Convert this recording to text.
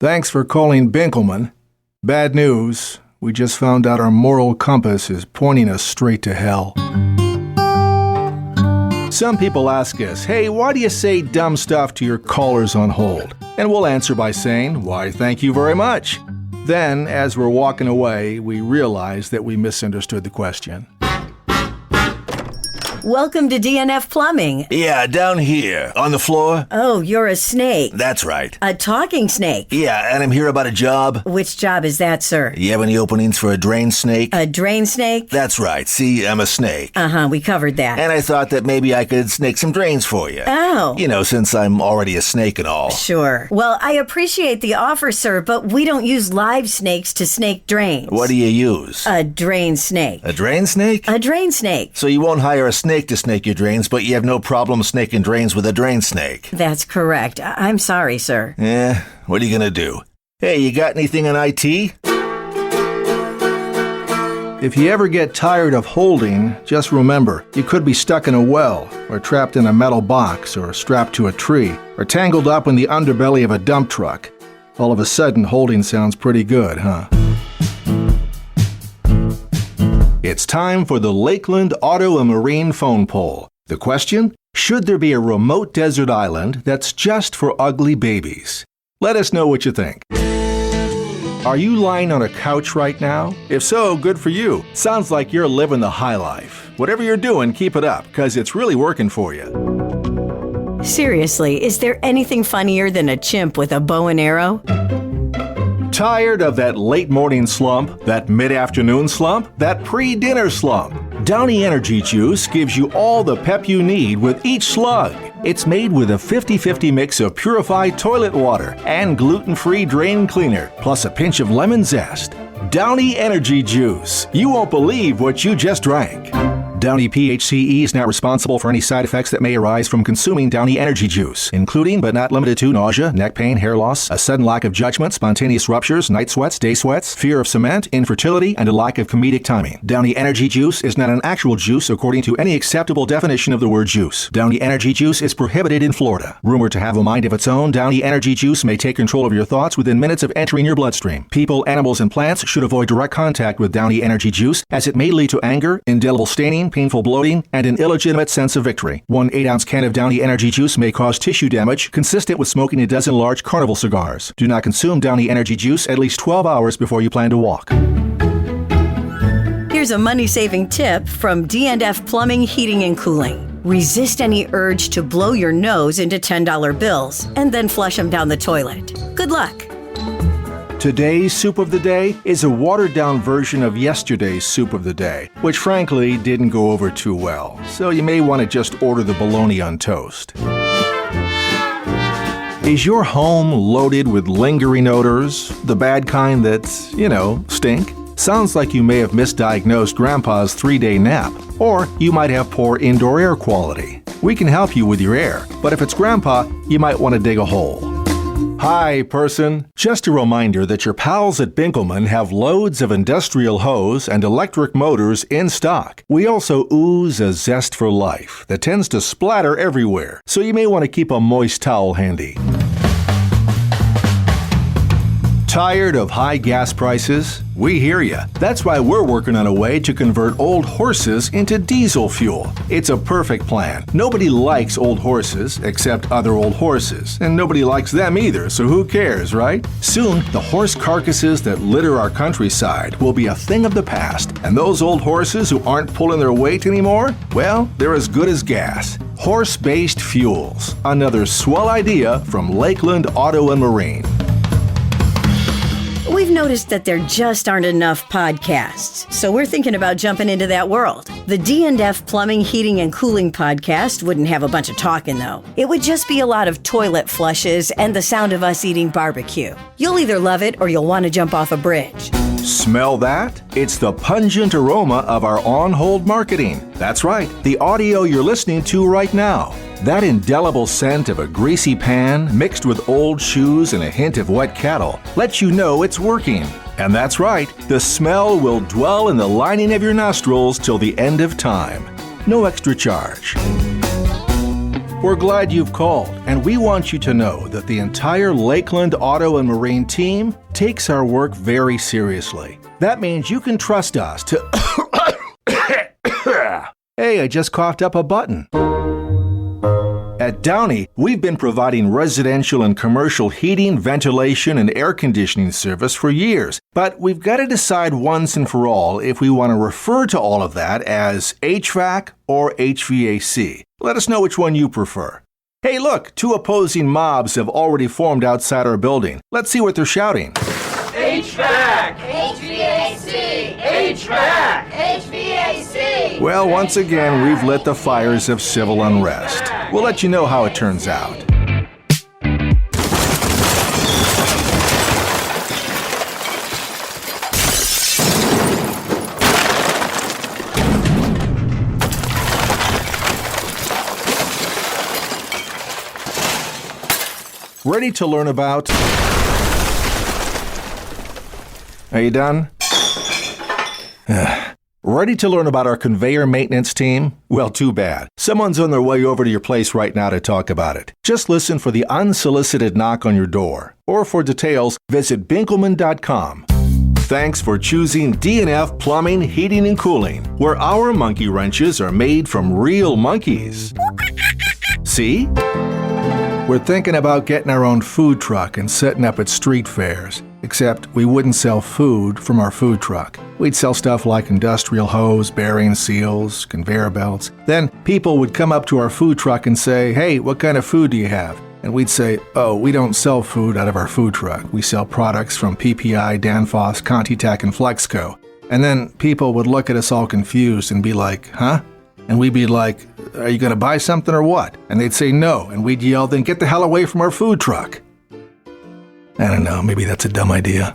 Thanks for calling Binkelman. Bad news. We just found out our moral compass is pointing us straight to hell. Some people ask us, hey, why do you say dumb stuff to your callers on hold? And we'll answer by saying, why, thank you very much. Then, as we're walking away, we realize that we misunderstood the question. Welcome to DNF Plumbing. Yeah, down here. On the floor? Oh, you're a snake. That's right. A talking snake. Yeah, and I'm here about a job. Which job is that, sir? You have any openings for a drain snake? A drain snake? That's right. See, I'm a snake. We covered that. And I thought that maybe I could snake some drains for you. Oh. You know, since I'm already a snake and all. Sure. Well, I appreciate the offer, sir, but we don't use live snakes to snake drains. What do you use? A drain snake. A drain snake? A drain snake. So you won't hire a snake to snake your drains, but you have no problem snaking drains with a drain snake. That's correct. I'm sorry, sir. Yeah, what are you gonna do? Hey, you got anything on IT? If you ever get tired of holding, just remember, you could be stuck in a well, or trapped in a metal box, or strapped to a tree, or tangled up in the underbelly of a dump truck. All of a sudden, holding sounds pretty good, huh? It's time for the Lakeland Auto and Marine phone poll. The question, should there be a remote desert island that's just for ugly babies? Let us know what you think. Are you lying on a couch right now? If so, good for you. Sounds like you're living the high life. Whatever you're doing, keep it up, because it's really working for you. Seriously, is there anything funnier than a chimp with a bow and arrow? Tired of that late morning slump, that mid-afternoon slump, that pre-dinner slump? Downy Energy Juice gives you all the pep you need with each slug. It's made with a 50-50 mix of purified toilet water and gluten-free drain cleaner, plus a pinch of lemon zest. Downy Energy Juice. You won't believe what you just drank. Downy PHCE is not responsible for any side effects that may arise from consuming Downy Energy Juice, including but not limited to nausea, neck pain, hair loss, a sudden lack of judgment, spontaneous ruptures, night sweats, day sweats, fear of cement, infertility, and a lack of comedic timing. Downy Energy Juice is not an actual juice according to any acceptable definition of the word juice. Downy Energy Juice is prohibited in Florida. Rumored to have a mind of its own, Downy Energy Juice may take control of your thoughts within minutes of entering your bloodstream. People, animals, and plants should avoid direct contact with Downy Energy Juice as it may lead to anger, indelible staining, painful bloating, and an illegitimate sense of victory. 1 8-ounce can of Downy Energy Juice may cause tissue damage consistent with smoking a dozen large Carnival cigars. Do not consume Downy Energy Juice at least 12 hours before you plan to walk. Here's a money-saving tip from D&F Plumbing, Heating, and Cooling. Resist any urge to blow your nose into $10 bills and then flush them down the toilet. Good luck. Today's soup of the day is a watered-down version of yesterday's soup of the day, which frankly didn't go over too well, so you may want to just order the bologna on toast. Is your home loaded with lingering odors, the bad kind that, stink? Sounds like you may have misdiagnosed Grandpa's 3-day nap, or you might have poor indoor air quality. We can help you with your air, but if it's Grandpa, you might want to dig a hole. Hi, person. Just a reminder that your pals at Binkelman have loads of industrial hose and electric motors in stock. We also ooze a zest for life that tends to splatter everywhere, so you may want to keep a moist towel handy. Tired of high gas prices? We hear ya. That's why we're working on a way to convert old horses into diesel fuel. It's a perfect plan. Nobody likes old horses except other old horses, and nobody likes them either, so who cares, right? Soon, the horse carcasses that litter our countryside will be a thing of the past, and those old horses who aren't pulling their weight anymore, well, they're as good as gas. Horse-based fuels. Another swell idea from Lakeland Auto and Marine. We've noticed that there just aren't enough podcasts, so we're thinking about jumping into that world. The D&F Plumbing, Heating, and Cooling podcast wouldn't have a bunch of talking, though. It would just be a lot of toilet flushes and the sound of us eating barbecue. You'll either love it or you'll want to jump off a bridge. Smell that? It's the pungent aroma of our on-hold marketing. That's right, the audio you're listening to right now. That indelible scent of a greasy pan mixed with old shoes and a hint of wet cattle lets you know it's working. And that's right, the smell will dwell in the lining of your nostrils till the end of time. No extra charge. We're glad you've called, and we want you to know that the entire Lakeland Auto and Marine team takes our work very seriously. That means you can trust us to... Hey, I just coughed up a button. At Downey, we've been providing residential and commercial heating, ventilation, and air conditioning service for years. But we've got to decide once and for all if we want to refer to all of that as HVAC or HVAC. Let us know which one you prefer. Hey, look, two opposing mobs have already formed outside our building. Let's see what they're shouting. HVAC! HVAC! HVAC! HVAC! Well, once again, we've lit the fires of civil unrest. We'll let you know how it turns out. Ready to learn about... Are you done? Ready to learn about our conveyor maintenance team? Well, too bad. Someone's on their way over to your place right now to talk about it. Just listen for the unsolicited knock on your door. Or for details, visit Binkelman.com. Thanks for choosing D&F Plumbing, Heating, and Cooling, where our monkey wrenches are made from real monkeys. See? We're thinking about getting our own food truck and setting up at street fairs. Except we wouldn't sell food from our food truck. We'd sell stuff like industrial hose, bearing seals, conveyor belts. Then people would come up to our food truck and say, "Hey, what kind of food do you have?" And we'd say, "Oh, we don't sell food out of our food truck. We sell products from PPI, Danfoss, Contitech, and Flexco." And then people would look at us all confused and be like, "Huh?" And we'd be like, "Are you going to buy something or what?" And they'd say no, and we'd yell, "Then get the hell away from our food truck." I don't know, maybe that's a dumb idea.